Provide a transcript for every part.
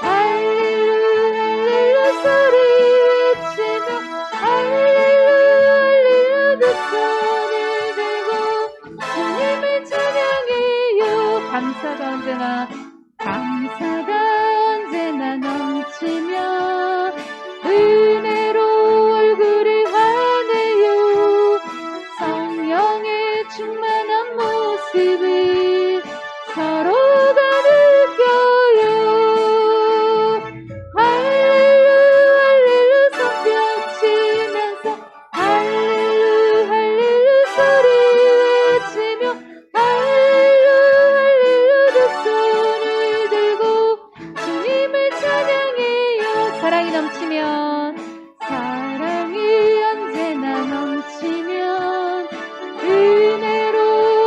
할렐루야 할렐루야 소리 외치며 할렐루야 두 손을 들고 주님을 찬양해요. 감사가 언제나 넘치며 은혜로 얼굴이 환해요. 성령의 충만한 모습을 서로가 느껴요. 할렐루야 할렐루야 손뼉 치면서 할렐루야 할렐루야 소리 외치며 할렐루야 할렐루야 두 손을 들고 주님을 찬양해요. 사랑이 언제나 넘치면 은혜로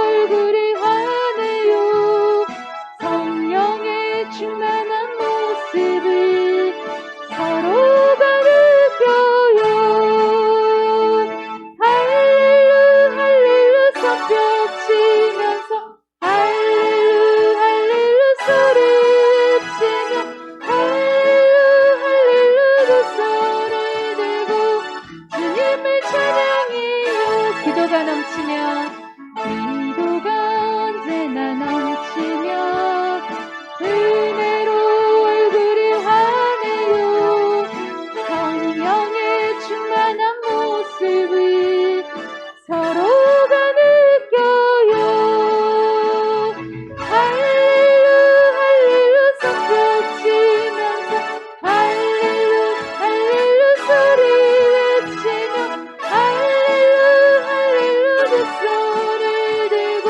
얼굴이 환해요. 성령의 충만한 모습을 서로가 느껴요. 할렐루야 할렐루야 손뼉 치면서 할렐루야 할렐루야 소리 외치며 할렐루야 할렐루야 두 손을 들고 주님을 찬양해요. 기도가 언제나 넘치면 은혜로 얼굴이 환해요. 성령의 충만한 모습을 서로가 느껴요. 할렐루야 할렐루야 손뼉 치면서 할렐루야 할렐루야 소리 외치며 할렐루야 할렐루야 두 손을 들고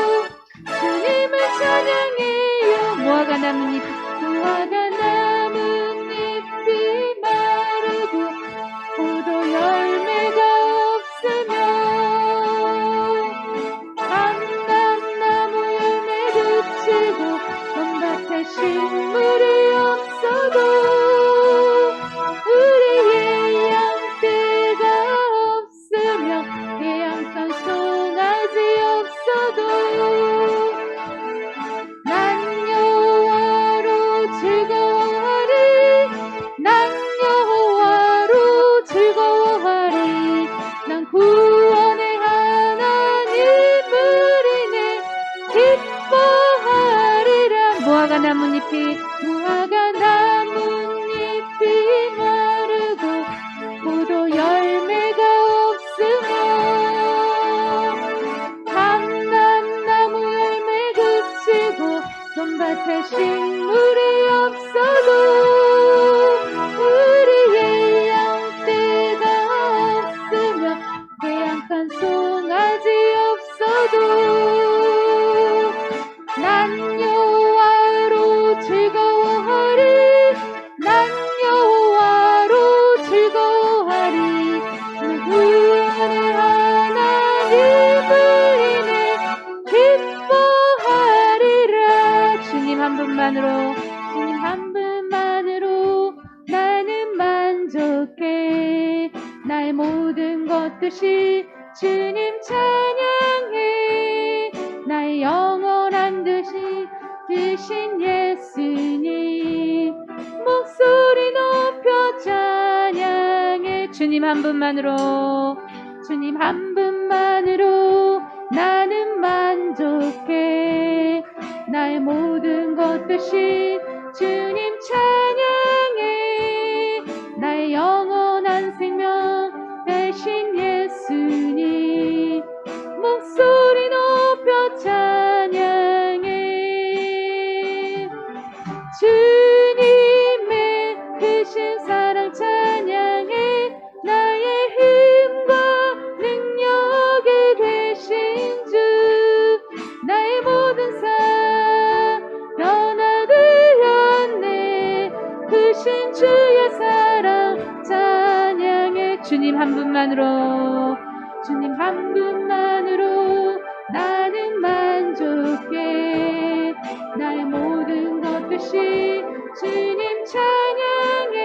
주님을 찬양해요. 무화과 나뭇잎이 마르고 포도 열매가 없으면 감람나무 열매 그치고 봄밭에 식물이 없어도 우리의 양떼가 없으며 태양선 송아지 없어도 난 여호와로 즐거워하리. 난 여호와로 즐거워하리. 난 구원의 하나님을 인해 기뻐하리라. 무화과 나뭇잎이 마르고 포도 열매가 없으며 감람나무 열매 그치고 봄밭에 식물이 없어도 우리의 양떼가 없으며 태양간 송아지 없어도 난 여호와로 즐거워하리. 난 여호와로 즐거워하리. 그 구원의 하나님을 인해 기뻐하리라. 주님 한 분만으로 나는 만족해. 나의 모든 것 듯이 주님 찬양해. 나의 영원한 되신 예수님 목소리 높여 찬양해. 주님 한 분만으로 나는 만족해. 나의 모든 것 듯이 주님 찬양해. 나의 영원한 생명 되신 예수님 목소리 높여 찬양해. 주님의 크신 사랑 찬양해. 나의 힘과 능력이 되신 주 나의 모든 삶 변화되었네. 크신 주의 사랑 찬양해. 주님 한 분만으로 나는 만족해. 나의 모든 것 듯이 주님 찬양해.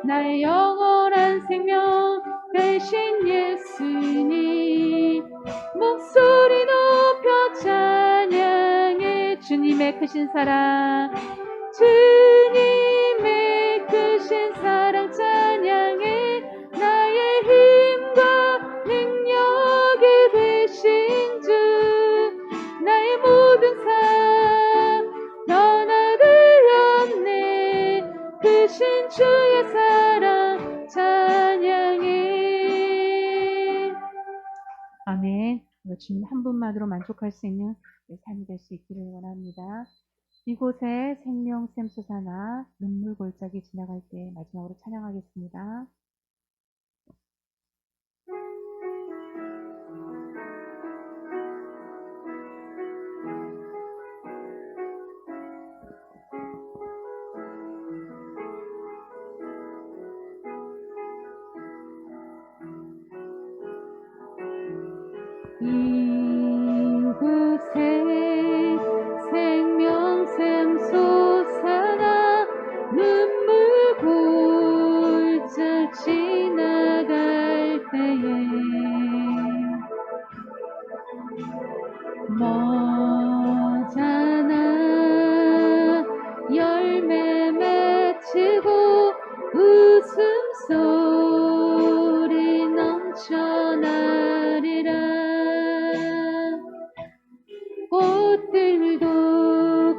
나의 영원한 생명 되신 예수님 목소리 높여 찬양해. 주님의 크신 사랑 주님 한 분만으로 만족할 수 있는 삶이 될 수 있기를 원합니다. 이곳에 생명샘 솟아나 눈물 골짜기 지나갈 때 마지막으로 찬양하겠습니다. 이곳에 생명샘 솟아나 눈물 골짜 지나갈 때에 머잖아 열매 맺히고 웃음소리 넘쳐나리라. 꽃들도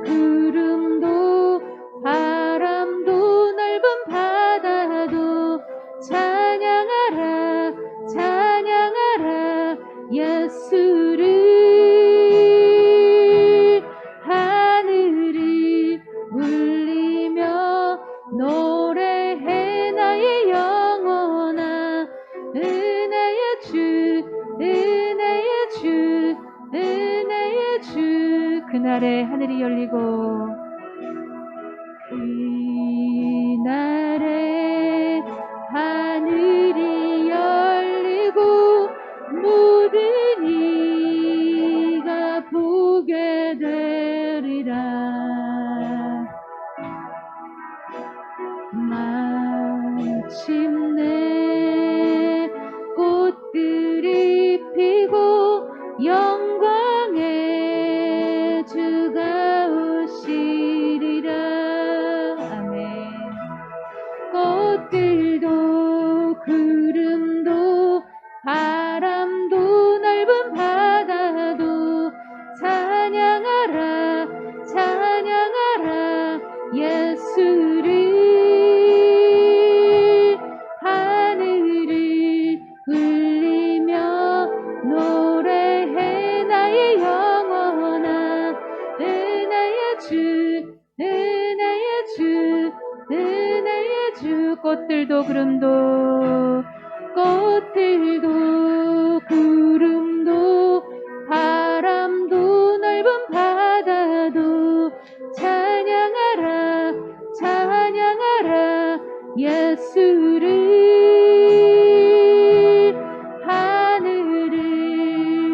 구름도 바람도 넓은 바다도 찬양하라 찬양하라 예수를. 하늘이 울리며 노래해 나의 영혼아. 은혜의 주 은혜의 주 은혜의 주. 그날에 하늘이 열리고 그날에 하늘이 열리고 모든 이가 보게 되리라. 마침내 꽃들이 피고 영광의 주가 오시리라. 아멘. 꽃들도 구름도 바람도 넓은 바다도 찬양하라 찬양하라 예수를. 하늘을 울리며 노래해 나의 영혼아. 은혜의 주 은혜의 주 은혜의 주. 꽃들도 구름도 꽃들도 구름도 바람도 넓은 바다도 찬양하라 찬양하라 예수를. 하늘을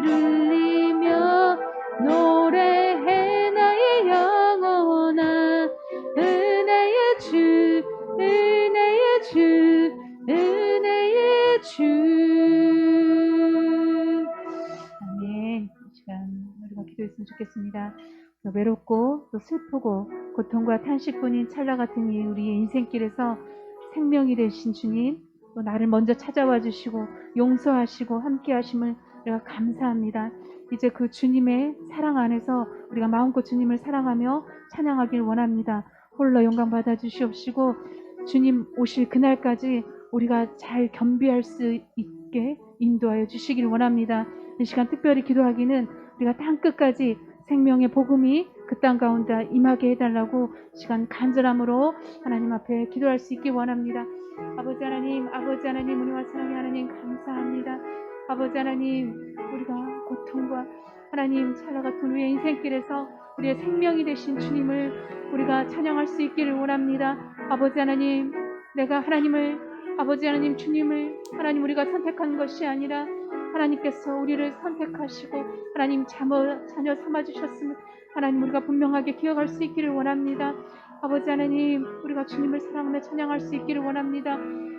울리며 노래해 나의 영혼아. 은혜의 주 은혜의 주 은혜의 주. 아멘. 이 시간 우리가 기도했으면 좋겠습니다. 외롭고 또 슬프고 고통과 탄식뿐인 찰나 같은 이 우리의 인생길에서 생명이 되신 주님, 또 나를 먼저 찾아와 주시고 용서하시고 함께 하심을 우리가 감사합니다. 이제 그 주님의 사랑 안에서 우리가 마음껏 주님을 사랑하며 찬양하길 원합니다. 홀로 영광 받아 주시옵시고 주님 오실 그날까지 우리가 잘 겸비할 수 있게 인도하여 주시길 원합니다. 이 시간 특별히 기도하기는 우리가 땅끝까지 생명의 복음이 그 땅 가운데 임하게 해달라고 시간 간절함으로 하나님 앞에 기도할 수 있기 원합니다. 아버지 하나님 은혜와 사랑의 하나님 감사합니다. 아버지 하나님, 우리가 고통과 하나님 찰나 같은 우리의 인생길에서 우리의 생명이 되신 주님을 우리가 찬양할 수 있기를 원합니다. 아버지 하나님, 내가 하나님을, 아버지 하나님 주님을 하나님 우리가 선택한 것이 아니라 하나님께서 우리를 선택하시고 하나님 자녀 삼아주셨음을 하나님 우리가 분명하게 기억할 수 있기를 원합니다. 아버지 하나님, 우리가 주님을 사랑하며 찬양할 수 있기를 원합니다.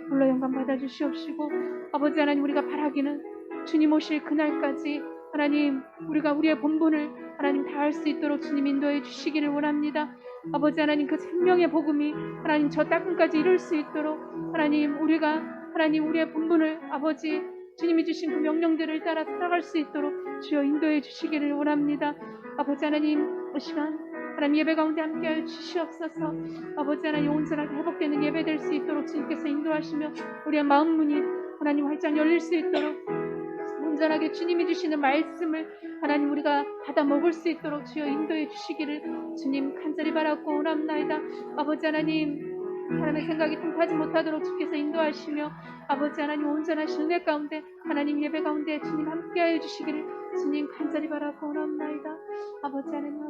불러 영광 받아주시옵시고 아버지 하나님, 우리가 바라기는 주님 오실 그날까지 하나님 우리가 우리의 본분을 하나님 다할 수 있도록 주님 인도해 주시기를 원합니다. 아버지 하나님, 그 생명의 복음이 하나님 저 땅까지 이룰 수 있도록 하나님 우리가 하나님 우리의 본분을 아버지 주님이 주신 그 명령들을 따라 살아갈 수 있도록 주여 인도해 주시기를 원합니다. 아버지 하나님, 이 시간 하나님 예배 가운데 함께하여 주시옵소서. 아버지 하나님, 온전하게 회복되는 예배 될 수 있도록 주님께서 인도하시며 우리의 마음 문이 하나님 활짝 열릴 수 있도록 온전하게 주님이 주시는 말씀을 하나님 우리가 받아 먹을 수 있도록 주여 인도해 주시기를 주님 간절히 바라고 원합나이다. 아버지 하나님, 사람의 생각이 통하지 못하도록 주께서 인도하시며 아버지 하나님 온전하신 은혜 가운데 하나님 예배 가운데 주님 함께하여 주시기를 주님 간절히 바라고 원합나이다. 아버지 하나님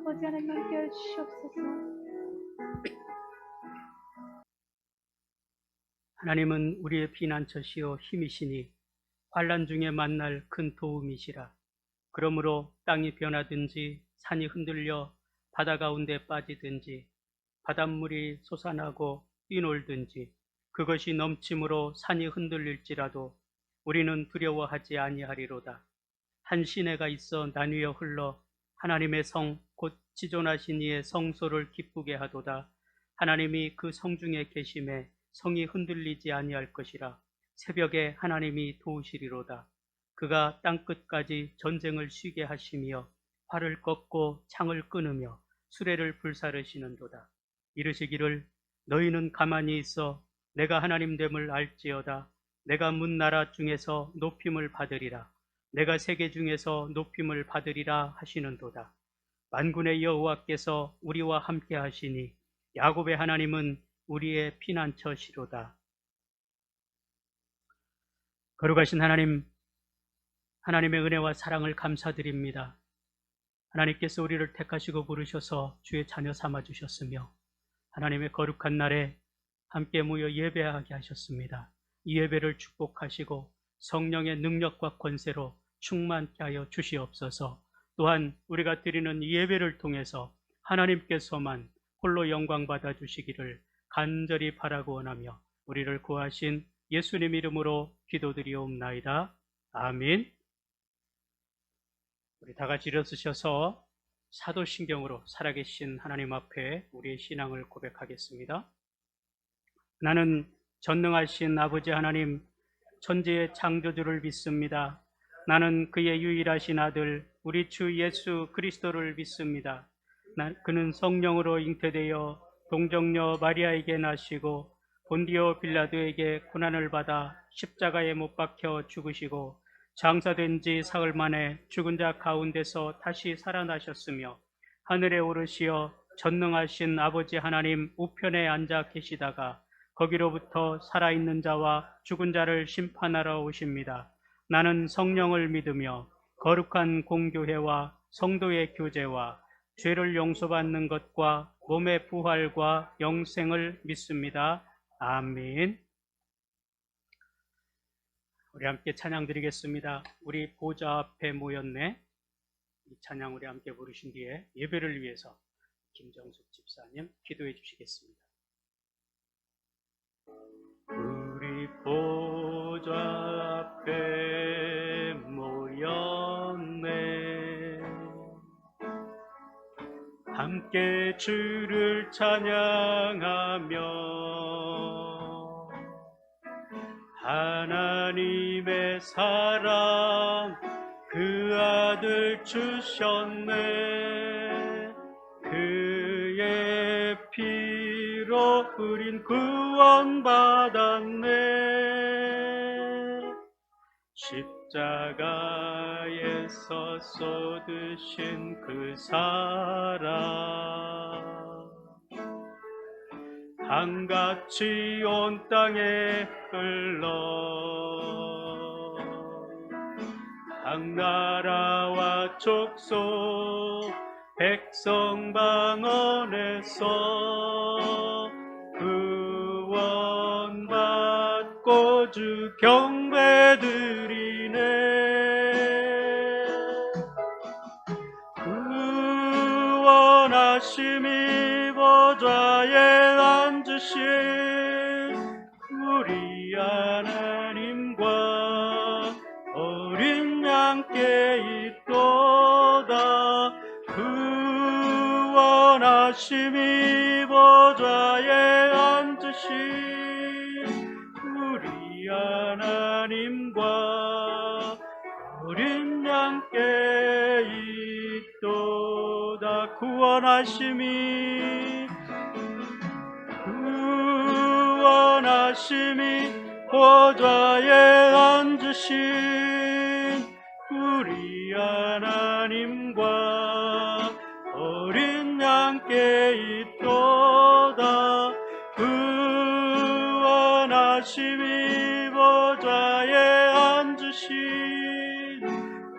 함께하여 주시옵소서. 하나님은 우리의 피난처시요 힘이시니 환난 중에 만날 큰 도움이시라. 그러므로 땅이 변하든지 산이 흔들려 바다 가운데 빠지든지 바닷물이 솟아나고 뛰놀든지 그것이 넘침으로 산이 흔들릴지라도 우리는 두려워하지 아니하리로다. 한 시내가 있어 나뉘어 흘러 하나님의 성 곧 지존하신 이의 성소를 기쁘게 하도다. 하나님이 그 성 중에 계심에 성이 흔들리지 아니할 것이라. 새벽에 하나님이 도우시리로다. 그가 땅끝까지 전쟁을 쉬게 하시며 활을 꺾고 창을 끊으며 수레를 불사르시는도다. 이르시기를 너희는 가만히 있어 내가 하나님됨을 알지어다. 내가 문 나라 중에서 높임을 받으리라. 내가 세계 중에서 높임을 받으리라 하시는도다. 만군의 여호와께서 우리와 함께 하시니 야곱의 하나님은 우리의 피난처시로다. 거룩하신 하나님, 하나님의 은혜와 사랑을 감사드립니다. 하나님께서 우리를 택하시고 부르셔서 주의 자녀 삼아주셨으며 하나님의 거룩한 날에 함께 모여 예배하게 하셨습니다. 이 예배를 축복하시고 성령의 능력과 권세로 충만케 하여 주시옵소서. 또한 우리가 드리는 이 예배를 통해서 하나님께서만 홀로 영광 받아 주시기를 간절히 바라고 원하며 우리를 구하신 예수님 이름으로 기도드리옵나이다. 아멘. 우리 다 같이 일어서셔서 사도신경으로 살아계신 하나님 앞에 우리의 신앙을 고백하겠습니다. 나는 전능하신 아버지 하나님, 천지의 창조주를 믿습니다. 나는 그의 유일하신 아들 우리 주 예수 그리스도를 믿습니다. 그는 성령으로 잉태되어 동정녀 마리아에게 나시고 본디오 빌라도에게 고난을 받아 십자가에 못 박혀 죽으시고 장사된 지 사흘 만에 죽은 자 가운데서 다시 살아나셨으며 하늘에 오르시어 전능하신 아버지 하나님 우편에 앉아 계시다가 거기로부터 살아있는 자와 죽은 자를 심판하러 오십니다. 나는 성령을 믿으며 거룩한 공교회와 성도의 교제와 죄를 용서받는 것과 몸의 부활과 영생을 믿습니다. 아멘. 우리 함께 찬양 드리겠습니다. 우리 보좌 앞에 모였네. 이 찬양 우리 함께 부르신 뒤에 예배를 위해서 김정숙 집사님 기도해 주시겠습니다. 우리 보좌 앞에 모였네. 함께 주를 찬양하며 하나님의 사랑 그 아들 주셨네. 그의 피로 우린 구원받았네. 십자가에서 쏟으신 그 사랑 강같이 온 땅에 흘러 각 나라와 족속 백성 방언에서 구원받고 주 경배드리네. 구원하심이 보좌에 앉으신 우리 하나님과 어린 양께 있도다. 구원하심이 보좌에 앉으신 우리 하나님과 어린 양께 있도다. 구원하심이 보좌에 앉으신 함께 있도다. 구원하심이 보좌에 앉으신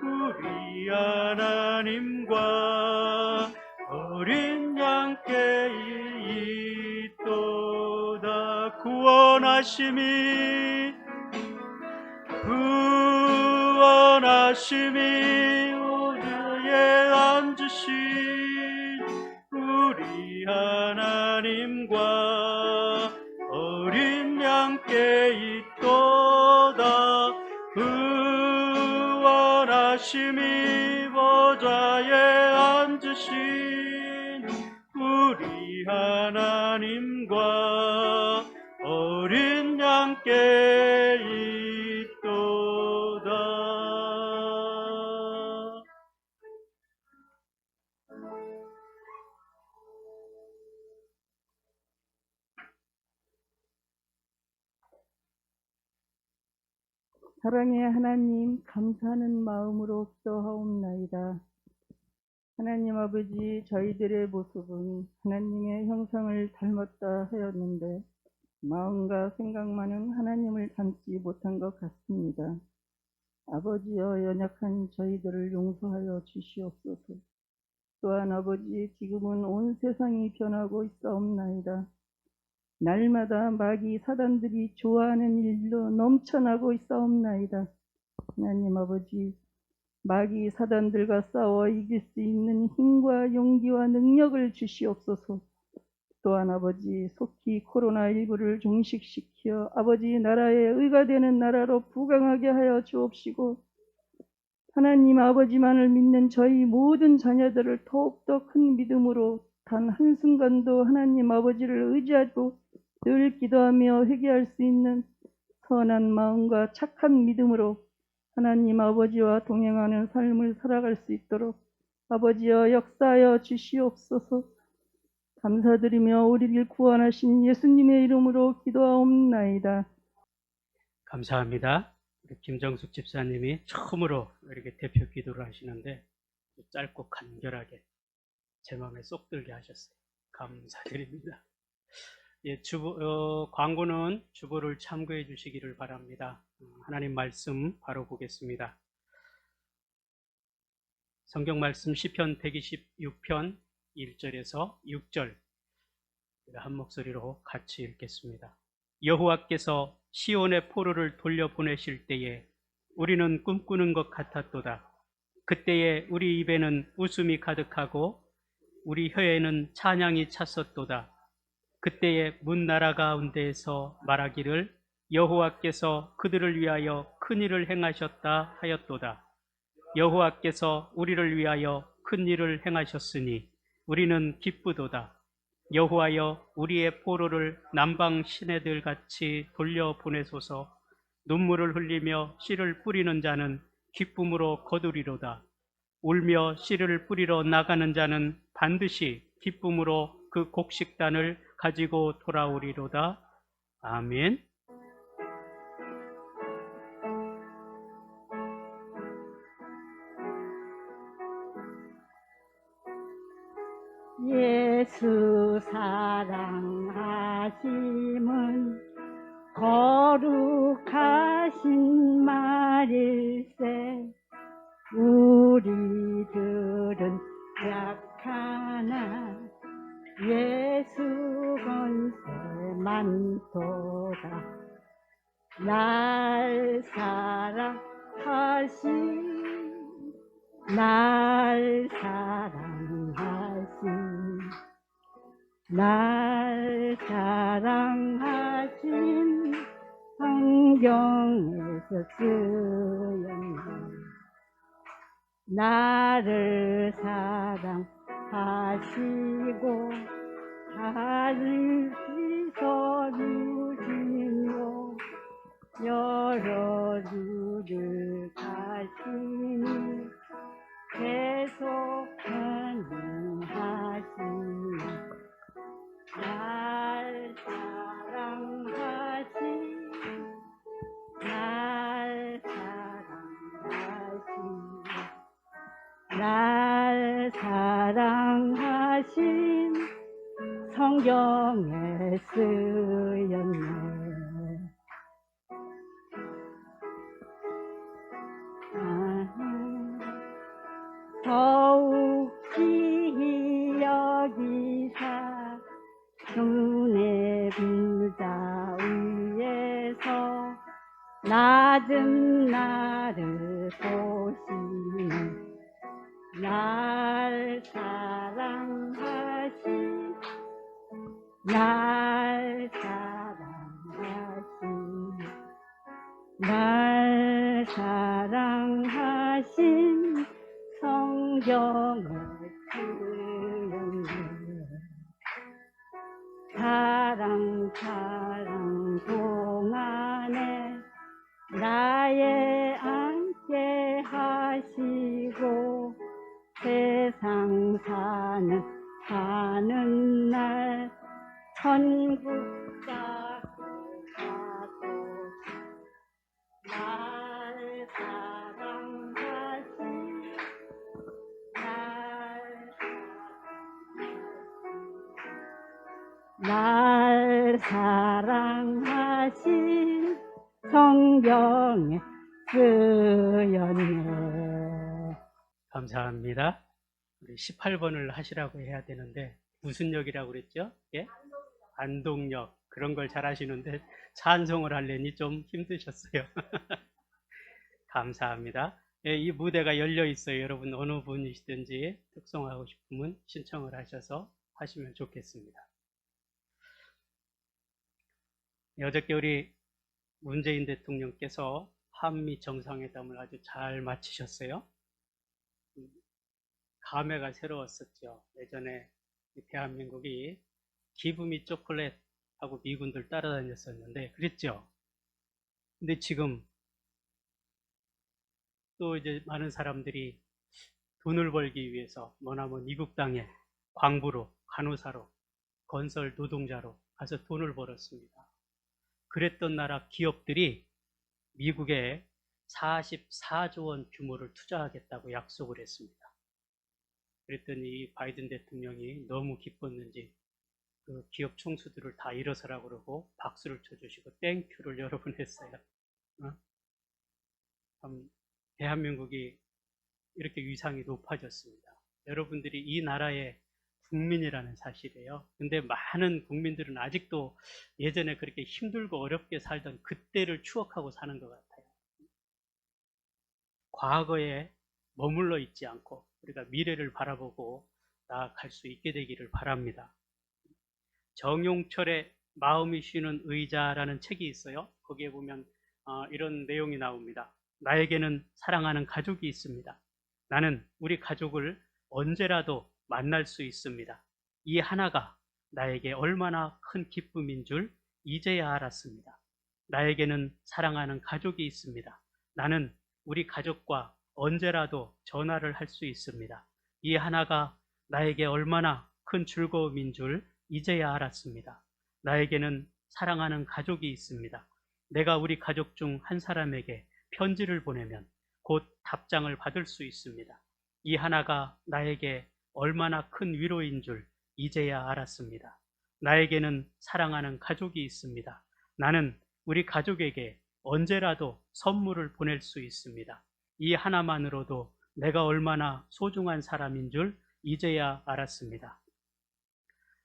우리 하나님과 어린 양께 있도다. 구원하심이 보좌에 앉으신 우리 하나님과 어린 양께 있도다. 구원하심이 보좌에 앉으신 우리 하나님과 어린 양께 있도다. 사랑의 하나님, 감사하는 마음으로 기도하옵나이다. 하나님 아버지, 저희들의 모습은 하나님의 형상을 닮았다 하였는데 마음과 생각만은 하나님을 닮지 못한 것 같습니다. 아버지여, 연약한 저희들을 용서하여 주시옵소서. 또한 아버지, 지금은 온 세상이 변하고 있사옵나이다. 날마다 마귀 사단들이 좋아하는 일로 넘쳐나고 있사옵나이다. 하나님 아버지, 마귀 사단들과 싸워 이길 수 있는 힘과 용기와 능력을 주시옵소서. 또한 아버지, 속히 코로나19를 종식시켜 아버지 나라의 의가 되는 나라로 부강하게 하여 주옵시고, 하나님 아버지만을 믿는 저희 모든 자녀들을 더욱더 큰 믿음으로 단 한순간도 하나님 아버지를 의지하고 늘 기도하며 회개할 수 있는 선한 마음과 착한 믿음으로 하나님 아버지와 동행하는 삶을 살아갈 수 있도록 아버지여 역사하여 주시옵소서. 감사드리며 우리를 구원하신 예수님의 이름으로 기도하옵나이다. 감사합니다. 우리 김정숙 집사님이 처음으로 이렇게 대표 기도를 하시는데 짧고 간결하게 제 마음에 쏙 들게 하셨어요. 감사드립니다. 예, 광고는 주보를 참고해 주시기를 바랍니다. 하나님 말씀 바로 보겠습니다. 성경 말씀 시편 126편 1절에서 6절 한 목소리로 같이 읽겠습니다. 여호와께서 시온의 포로를 돌려보내실 때에 우리는 꿈꾸는 것 같았도다. 그때에 우리 입에는 웃음이 가득하고 우리 혀에는 찬양이 찼었도다. 그때에 문 나라 가운데에서 말하기를 여호와께서 그들을 위하여 큰 일을 행하셨다 하였도다. 여호와께서 우리를 위하여 큰 일을 행하셨으니 우리는 기쁘도다. 여호와여, 우리의 포로를 남방 시내들 같이 돌려보내소서. 눈물을 흘리며 씨를 뿌리는 자는 기쁨으로 거두리로다. 울며 씨를 뿌리러 나가는 자는 반드시 기쁨으로 그 곡식단을 가지고 돌아오리로다. 아멘. 예수 사랑하심은 거룩하신 말일세. 우리들은 약하나 예수 권세 많도다. 날 사랑하신 성경에서 쓰였네. 나를 사랑하시고 나를 씻어주시고 여러 누를 가시니 계속 행하시니 날 사랑하신 성경에 쓰였네. 더욱이 여기사 눈의 부자 위에서 낮은 나를 보시는 날 사랑하신 날 사랑하신 성경을 쓰였네. 사랑 동안에 나의 함께 하시고 세상 사는 날 천국 가고 날 사랑하신 날 사랑하신 성경에 쓰였네. 감사합니다. 우리 18번을 하시라고 해야 되는데 무슨 역이라고 그랬죠? 예? 안동역. 그런 걸 잘 하시는데 찬송을 하려니 좀 힘드셨어요. 감사합니다. 예, 이 무대가 열려 있어요. 여러분 어느 분이시든지 특송하고 싶으면 신청을 하셔서 하시면 좋겠습니다. 어저께 우리 문재인 대통령께서 한미 정상회담을 아주 잘 마치셨어요. 감회가 새로웠었죠. 예전에 대한민국이 기브미 초콜릿하고 미군들 따라다녔었는데 그랬죠. 근데 지금 또 이제 많은 사람들이 돈을 벌기 위해서 머나먼 이국 땅에 광부로, 간호사로, 건설 노동자로 가서 돈을 벌었습니다. 그랬던 나라 기업들이 미국에 44조 원 규모를 투자하겠다고 약속을 했습니다. 그랬더니 바이든 대통령이 너무 기뻤는지 그 기업 총수들을 다 일어서라 그러고 박수를 쳐주시고 땡큐를 여러 번 했어요. 참 대한민국이 이렇게 위상이 높아졌습니다. 여러분들이 이 나라의 국민이라는 사실이에요. 근데 많은 국민들은 아직도 예전에 그렇게 힘들고 어렵게 살던 그때를 추억하고 사는 것 같아요. 과거에 머물러 있지 않고 우리가 미래를 바라보고 나아갈 수 있게 되기를 바랍니다. 정용철의 마음이 쉬는 의자라는 책이 있어요. 거기에 보면 이런 내용이 나옵니다. 나에게는 사랑하는 가족이 있습니다. 나는 우리 가족을 언제라도 만날 수 있습니다. 이 하나가 나에게 얼마나 큰 기쁨인 줄 이제야 알았습니다. 나에게는 사랑하는 가족이 있습니다. 나는 우리 가족과 언제라도 전화를 할 수 있습니다. 이 하나가 나에게 얼마나 큰 즐거움인 줄 이제야 알았습니다. 나에게는 사랑하는 가족이 있습니다. 내가 우리 가족 중 한 사람에게 편지를 보내면 곧 답장을 받을 수 있습니다. 이 하나가 나에게 얼마나 큰 위로인 줄 이제야 알았습니다. 나에게는 사랑하는 가족이 있습니다. 나는 우리 가족에게 언제라도 선물을 보낼 수 있습니다. 이 하나만으로도 내가 얼마나 소중한 사람인 줄 이제야 알았습니다.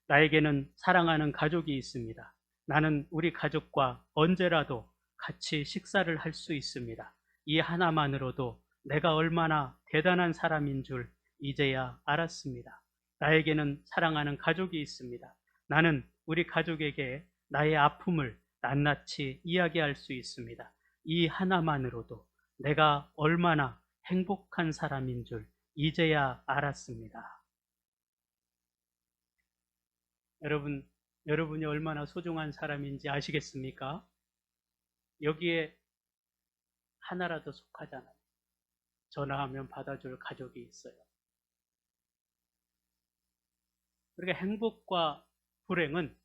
나에게는 사랑하는 가족이 있습니다. 나는 우리 가족과 언제라도 같이 식사를 할 수 있습니다. 이 하나만으로도 내가 얼마나 대단한 사람인 줄 이제야 알았습니다. 나에게는 사랑하는 가족이 있습니다. 나는 우리 가족에게 나의 아픔을 낱낱이 이야기할 수 있습니다. 이 하나만으로도 내가 얼마나 행복한 사람인 줄 이제야 알았습니다. 여러분이 얼마나 소중한 사람인지 아시겠습니까? 여기에 하나라도 속하잖아요. 전화하면 받아줄 가족이 있어요. 그러니까 행복과 불행은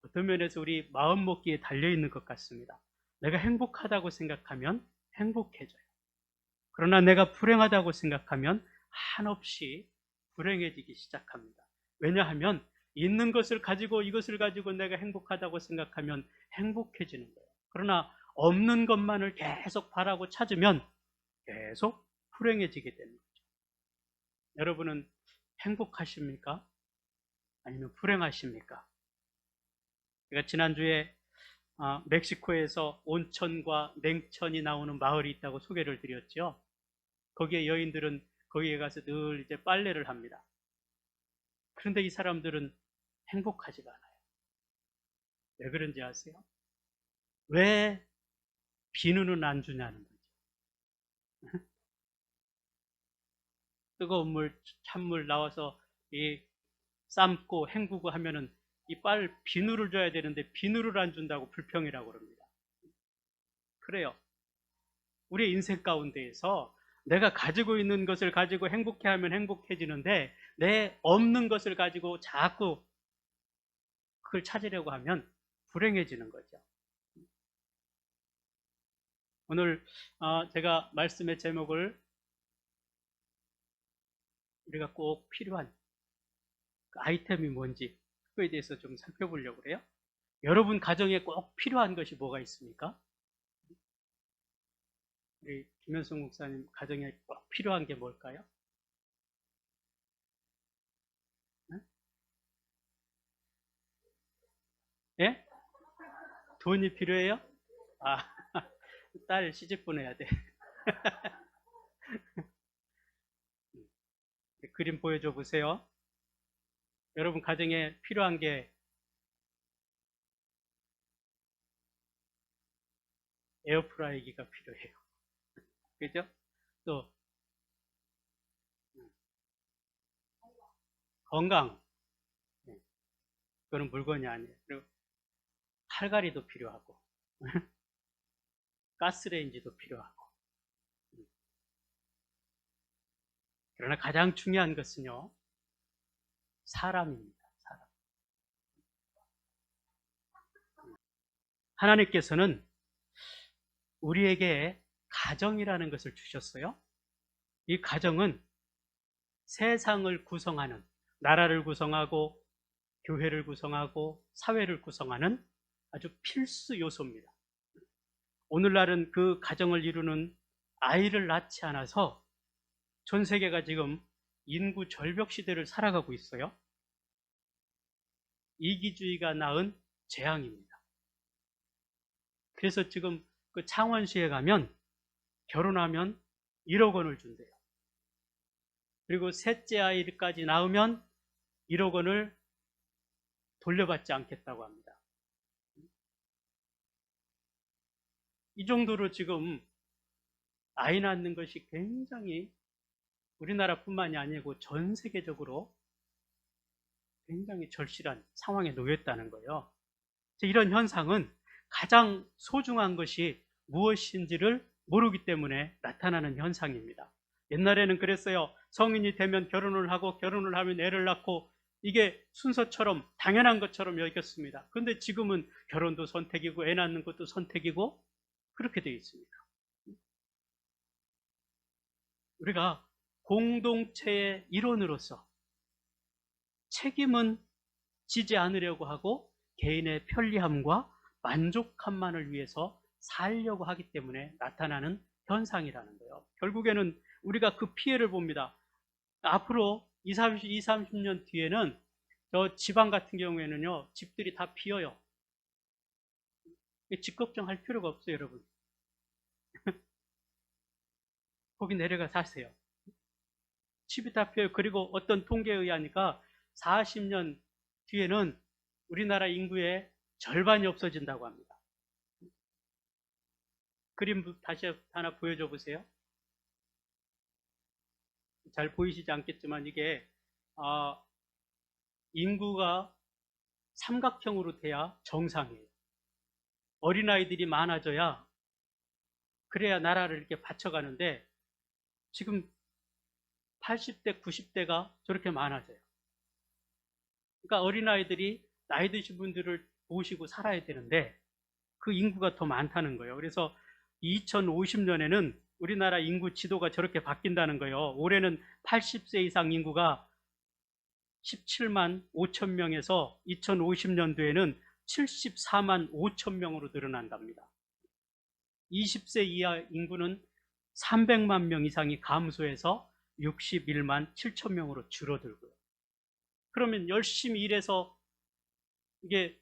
어떤 면에서 우리 마음먹기에 달려있는 것 같습니다. 내가 행복하다고 생각하면 행복해져요. 그러나 내가 불행하다고 생각하면 한없이 불행해지기 시작합니다. 왜냐하면 있는 것을 가지고 이것을 가지고 내가 행복하다고 생각하면 행복해지는 거예요. 그러나 없는 것만을 계속 바라고 찾으면 계속 불행해지게 되는 거죠. 여러분은 행복하십니까? 아니면 불행하십니까? 제가 지난주에 멕시코에서 온천과 냉천이 나오는 마을이 있다고 소개를 드렸죠. 거기에 여인들은 거기에 가서 늘 이제 빨래를 합니다. 그런데 이 사람들은 행복하지가 않아요. 왜 그런지 아세요? 왜 비누는 안 주냐는 거죠. 뜨거운 물, 찬물 나와서 이 삶고 헹구고 하면은 이 비누를 줘야 되는데 비누를 안 준다고 불평이라고 그럽니다. 그래요. 우리 인생 가운데에서 내가 가지고 있는 것을 가지고 행복해하면 행복해지는데 내 없는 것을 가지고 자꾸 그걸 찾으려고 하면 불행해지는 거죠. 오늘 제가 말씀의 제목을 우리가 꼭 필요한 그 아이템이 뭔지 그거에 대해서 좀 살펴보려고 그래요. 여러분 가정에 꼭 필요한 것이 뭐가 있습니까? 우리 김현성 목사님 가정에 꼭 필요한 게 뭘까요? 예? 돈이 필요해요? 딸 시집 보내야 돼. 그림 보여줘 보세요. 여러분 가정에 필요한 게 에어프라이기가 필요해요. 그죠? 또 건강. 그거는 물건이 아니에요. 그리고 칼갈이도 필요하고 가스레인지도 필요하고. 그러나 가장 중요한 것은요, 사람입니다. 사람. 하나님께서는 우리에게 가정이라는 것을 주셨어요. 이 가정은 세상을 구성하는, 나라를 구성하고 교회를 구성하고 사회를 구성하는 아주 필수 요소입니다. 오늘날은 그 가정을 이루는 아이를 낳지 않아서 전 세계가 지금 인구 절벽 시대를 살아가고 있어요. 이기주의가 낳은 재앙입니다. 그래서 지금 그 창원시에 가면 결혼하면 1억 원을 준대요. 그리고 셋째 아이까지 낳으면 1억 원을 돌려받지 않겠다고 합니다. 이 정도로 지금 아이 낳는 것이 굉장히 우리나라뿐만이 아니고 전 세계적으로 굉장히 절실한 상황에 놓였다는 거예요. 이런 현상은 가장 소중한 것이 무엇인지를 모르기 때문에 나타나는 현상입니다. 옛날에는 그랬어요. 성인이 되면 결혼을 하고 결혼을 하면 애를 낳고 이게 순서처럼 당연한 것처럼 여겼습니다. 그런데 지금은 결혼도 선택이고 애 낳는 것도 선택이고 그렇게 되어 있습니다. 우리가 공동체의 일원으로서 책임은 지지 않으려고 하고 개인의 편리함과 만족함만을 위해서 살려고 하기 때문에 나타나는 현상이라는 거예요. 결국에는 우리가 그 피해를 봅니다. 앞으로 30년 뒤에는 저 지방 같은 경우에는요, 집들이 다 비어요. 집 걱정할 필요가 없어요, 여러분. 거기 내려가 사세요. 집이 다 비어요. 그리고 어떤 통계에 의하니까 40년 뒤에는 우리나라 인구의 절반이 없어진다고 합니다. 그림 다시 하나 보여줘 보세요. 잘 보이시지 않겠지만 이게 인구가 삼각형으로 돼야 정상이에요. 어린아이들이 많아져야 그래야 나라를 이렇게 받쳐가는데 지금 80대, 90대가 저렇게 많아져요. 그러니까 어린아이들이 나이 드신 분들을 모시고 살아야 되는데 그 인구가 더 많다는 거예요. 그래서 2050년에는 우리나라 인구 지도가 저렇게 바뀐다는 거예요. 올해는 80세 이상 인구가 17만 5천 명에서 2050년도에는 74만 5천 명으로 늘어난답니다. 20세 이하 인구는 300만 명 이상이 감소해서 61만 7천 명으로 줄어들고요. 그러면 열심히 일해서 이게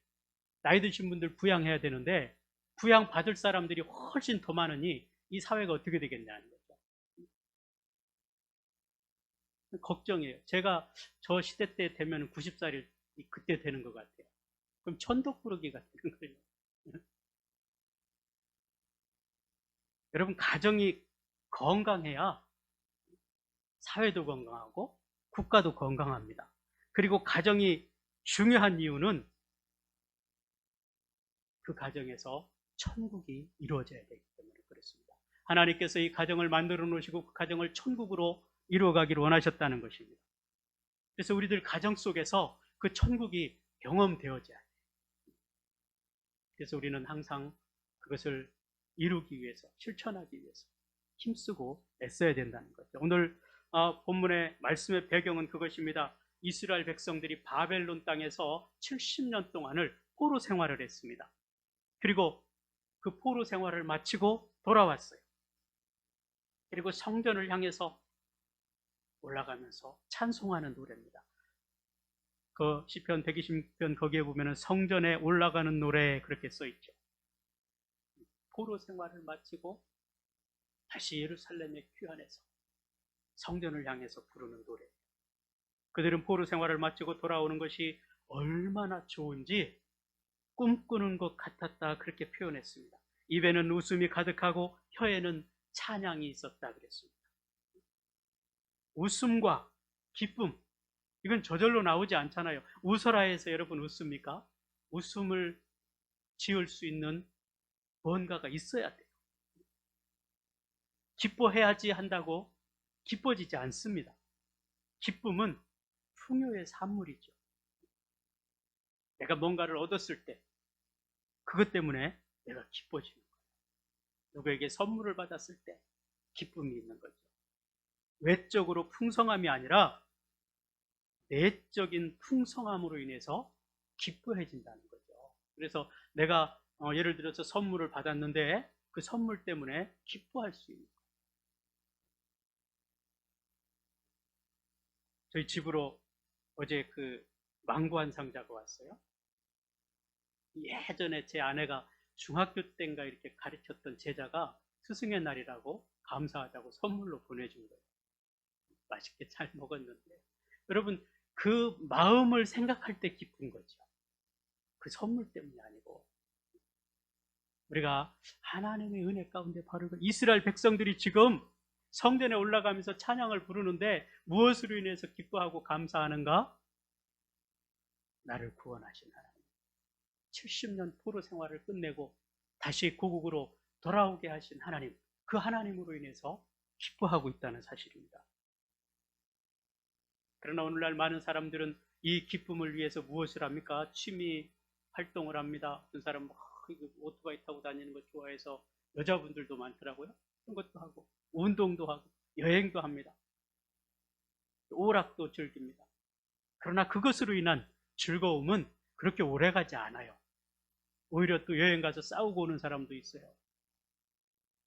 나이 드신 분들 부양해야 되는데 부양 받을 사람들이 훨씬 더 많으니 이 사회가 어떻게 되겠냐는 거죠. 걱정이에요. 제가 저 시대 때 되면 90살이 그때 되는 것 같아요. 그럼 천덕꾸러기가 되는 거예요. 여러분, 가정이 건강해야 사회도 건강하고 국가도 건강합니다. 그리고 가정이 중요한 이유는 그 가정에서 천국이 이루어져야 되기 때문에 그렇습니다. 하나님께서 이 가정을 만들어 놓으시고 그 가정을 천국으로 이루어가기를 원하셨다는 것입니다. 그래서 우리들 가정 속에서 그 천국이 경험되어져야 돼요. 그래서 우리는 항상 그것을 이루기 위해서, 실천하기 위해서 힘쓰고 애써야 된다는 거죠. 오늘 본문의 말씀의 배경은 그것입니다. 이스라엘 백성들이 바벨론 땅에서 70년 동안을 포로 생활을 했습니다. 그리고 그 포로 생활을 마치고 돌아왔어요. 그리고 성전을 향해서 올라가면서 찬송하는 노래입니다. 그 시편 120편 거기에 보면은 성전에 올라가는 노래 그렇게 써 있죠. 포로 생활을 마치고 다시 예루살렘에 귀환해서 성전을 향해서 부르는 노래. 그들은 포로 생활을 마치고 돌아오는 것이 얼마나 좋은지 꿈꾸는 것 같았다 그렇게 표현했습니다. 입에는 웃음이 가득하고 혀에는 찬양이 있었다 그랬습니다. 웃음과 기쁨, 이건 저절로 나오지 않잖아요. 웃어라 해서 여러분 웃습니까? 웃음을 지을 수 있는 뭔가가 있어야 돼요. 기뻐해야지 한다고 기뻐지지 않습니다. 기쁨은 풍요의 산물이죠. 내가 뭔가를 얻었을 때 그것 때문에 내가 기뻐지는 거예요. 누구에게 선물을 받았을 때 기쁨이 있는 거죠. 외적으로 풍성함이 아니라 내적인 풍성함으로 인해서 기뻐해진다는 거죠. 그래서 내가 예를 들어서 선물을 받았는데 그 선물 때문에 기뻐할 수 있는 거예요. 저희 집으로 어제 그 망고한 상자가 왔어요. 예전에 제 아내가 중학교 때인가 이렇게 가르쳤던 제자가 스승의 날이라고 감사하다고 선물로 보내준 거예요. 맛있게 잘 먹었는데 여러분, 그 마음을 생각할 때 기쁜 거죠. 그 선물 때문이 아니고 우리가 하나님의 은혜 가운데 바로 이스라엘 백성들이 지금 성전에 올라가면서 찬양을 부르는데 무엇으로 인해서 기뻐하고 감사하는가? 나를 구원하신 하나님, 70년 포로 생활을 끝내고 다시 고국으로 돌아오게 하신 하나님, 그 하나님으로 인해서 기뻐하고 있다는 사실입니다. 그러나 오늘날 많은 사람들은 이 기쁨을 위해서 무엇을 합니까? 취미 활동을 합니다. 어떤 사람은 오토바이 타고 다니는 것 좋아해서 여자분들도 많더라고요. 그런 것도 하고 운동도 하고 여행도 합니다. 오락도 즐깁니다. 그러나 그것으로 인한 즐거움은 그렇게 오래가지 않아요. 오히려 또 여행 가서 싸우고 오는 사람도 있어요.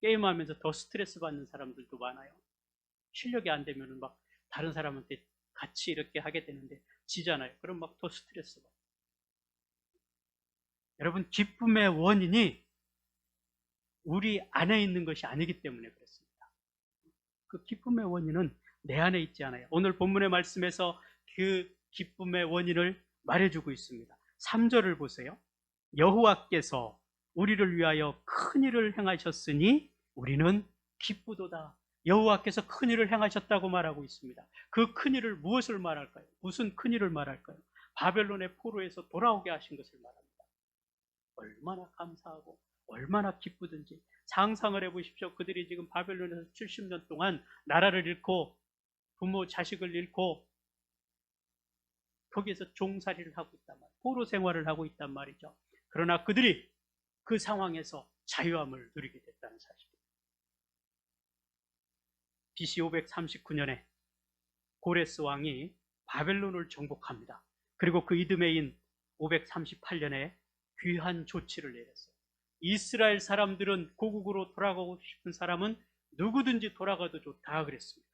게임하면서 더 스트레스 받는 사람들도 많아요. 실력이 안 되면 막 다른 사람한테 같이 이렇게 하게 되는데 지잖아요. 그럼 막 더 스트레스 받아요. 여러분, 기쁨의 원인이 우리 안에 있는 것이 아니기 때문에 그렇습니다. 그 기쁨의 원인은 내 안에 있지 않아요. 오늘 본문의 말씀에서 그 기쁨의 원인을 말해주고 있습니다. 3절을 보세요. 여호와께서 우리를 위하여 큰 일을 행하셨으니 우리는 기쁘도다. 여호와께서 큰 일을 행하셨다고 말하고 있습니다. 그 큰 일을 무엇을 말할까요? 무슨 큰 일을 말할까요? 바벨론의 포로에서 돌아오게 하신 것을 말합니다. 얼마나 감사하고 얼마나 기쁘든지 상상을 해보십시오. 그들이 지금 바벨론에서 70년 동안 나라를 잃고 부모 자식을 잃고 거기에서 종살이를 하고 있단 말이에요. 포로 생활을 하고 있단 말이죠. 그러나 그들이 그 상황에서 자유함을 누리게 됐다는 사실입니다. BC 539년에 고레스 왕이 바벨론을 정복합니다. 그리고 그 이듬해인 538년에 귀한 조치를 내렸어요. 이스라엘 사람들은 고국으로 돌아가고 싶은 사람은 누구든지 돌아가도 좋다 그랬습니다.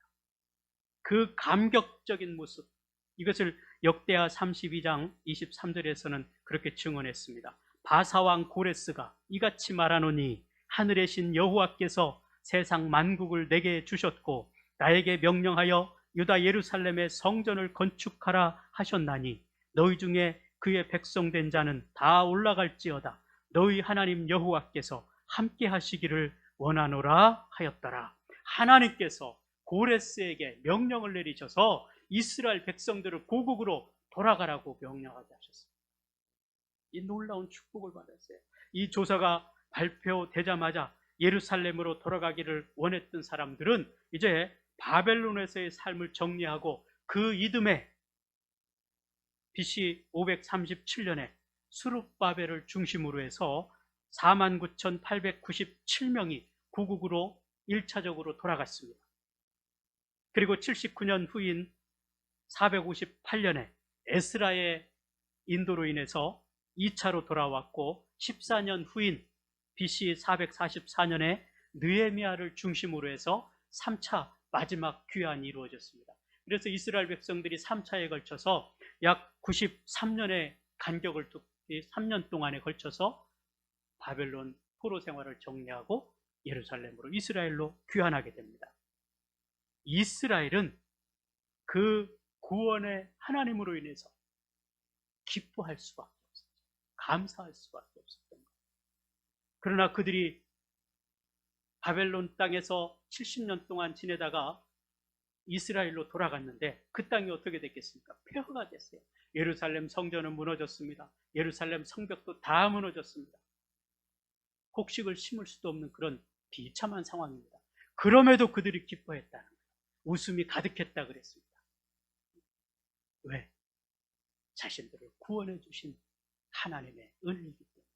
그 감격적인 모습, 이것을 역대하 32장 23절에서는 그렇게 증언했습니다. 바사왕 고레스가 이같이 말하노니 하늘의 신 여호와께서 세상 만국을 내게 주셨고 나에게 명령하여 유다 예루살렘의 성전을 건축하라 하셨나니 너희 중에 그의 백성된 자는 다 올라갈지어다. 너희 하나님 여호와께서 함께 하시기를 원하노라 하였더라. 하나님께서 고레스에게 명령을 내리셔서 이스라엘 백성들을 고국으로 돌아가라고 명령하게 하셨습니다. 이 놀라운 축복을 받았어요. 이 조사가 발표되자마자 예루살렘으로 돌아가기를 원했던 사람들은 이제 바벨론에서의 삶을 정리하고 그 이듬해 BC 537년에 스룹바벨을 중심으로 해서 49,897명이 고국으로 1차적으로 돌아갔습니다. 그리고 79년 후인 458년에 에스라의 인도로 인해서 2차로 돌아왔고 14년 후인 BC 444년에 느헤미야를 중심으로 해서 3차 마지막 귀환이 이루어졌습니다. 그래서 이스라엘 백성들이 3차에 걸쳐서 약 93년의 간격을 3년 동안에 걸쳐서 바벨론 포로 생활을 정리하고 예루살렘으로 이스라엘로 귀환하게 됩니다. 이스라엘은 그 구원의 하나님으로 인해서 기뻐할 수밖에 없었죠. 감사할 수밖에 없었던 거예요. 그러나 그들이 바벨론 땅에서 70년 동안 지내다가 이스라엘로 돌아갔는데 그 땅이 어떻게 됐겠습니까? 폐허가 됐어요. 예루살렘 성전은 무너졌습니다. 예루살렘 성벽도 다 무너졌습니다. 곡식을 심을 수도 없는 그런 비참한 상황입니다. 그럼에도 그들이 기뻐했다는 거예요. 웃음이 가득했다 그랬습니다. 왜? 자신들을 구원해 주신 하나님의 은혜이기 때문에.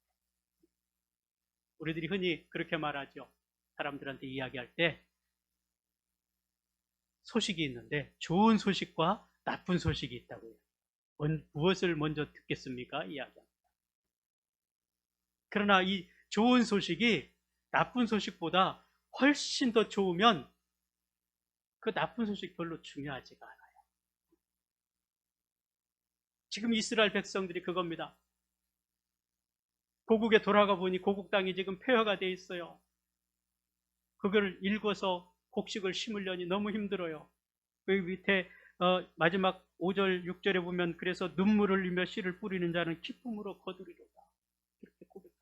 우리들이 흔히 그렇게 말하죠. 사람들한테 이야기할 때 소식이 있는데 좋은 소식과 나쁜 소식이 있다고요. 무엇을 먼저 듣겠습니까? 이야기합니다. 그러나 이 좋은 소식이 나쁜 소식보다 훨씬 더 좋으면 그 나쁜 소식 별로 중요하지가 않아요. 지금 이스라엘 백성들이 그겁니다. 고국에 돌아가 보니 고국 땅이 지금 폐허가 돼 있어요. 그걸 읽어서 곡식을 심으려니 너무 힘들어요. 그 밑에 마지막 5절, 6절에 보면 그래서 눈물을 흘리며 씨를 뿌리는 자는 기쁨으로 거두리로다. 이렇게 고백합니다.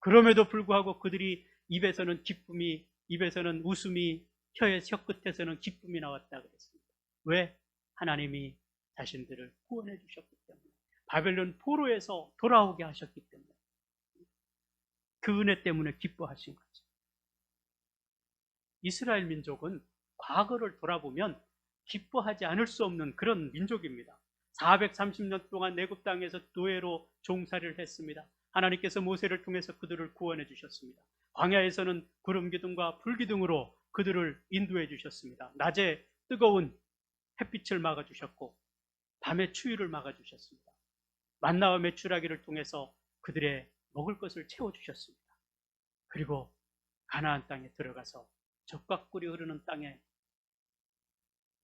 그럼에도 불구하고 그들이 입에서는 기쁨이, 입에서는 웃음이, 혀의 혀끝에서는 기쁨이 나왔다 그랬습니다. 왜? 하나님이 자신들을 구원해 주셨기 때문에. 바벨론 포로에서 돌아오게 하셨기 때문에. 그 은혜 때문에 기뻐하신 거죠. 이스라엘 민족은 과거를 돌아보면 기뻐하지 않을 수 없는 그런 민족입니다. 430년 동안 내굽 땅에서 노예로 종살이를 했습니다. 하나님께서 모세를 통해서 그들을 구원해 주셨습니다. 광야에서는 구름 기둥과 불 기둥으로 그들을 인도해 주셨습니다. 낮에 뜨거운 햇빛을 막아 주셨고 밤에 추위를 막아 주셨습니다. 만나와 메추라기를 통해서 그들의 먹을 것을 채워 주셨습니다. 그리고 가나안 땅에 들어가서 젖과 꿀이 흐르는 땅에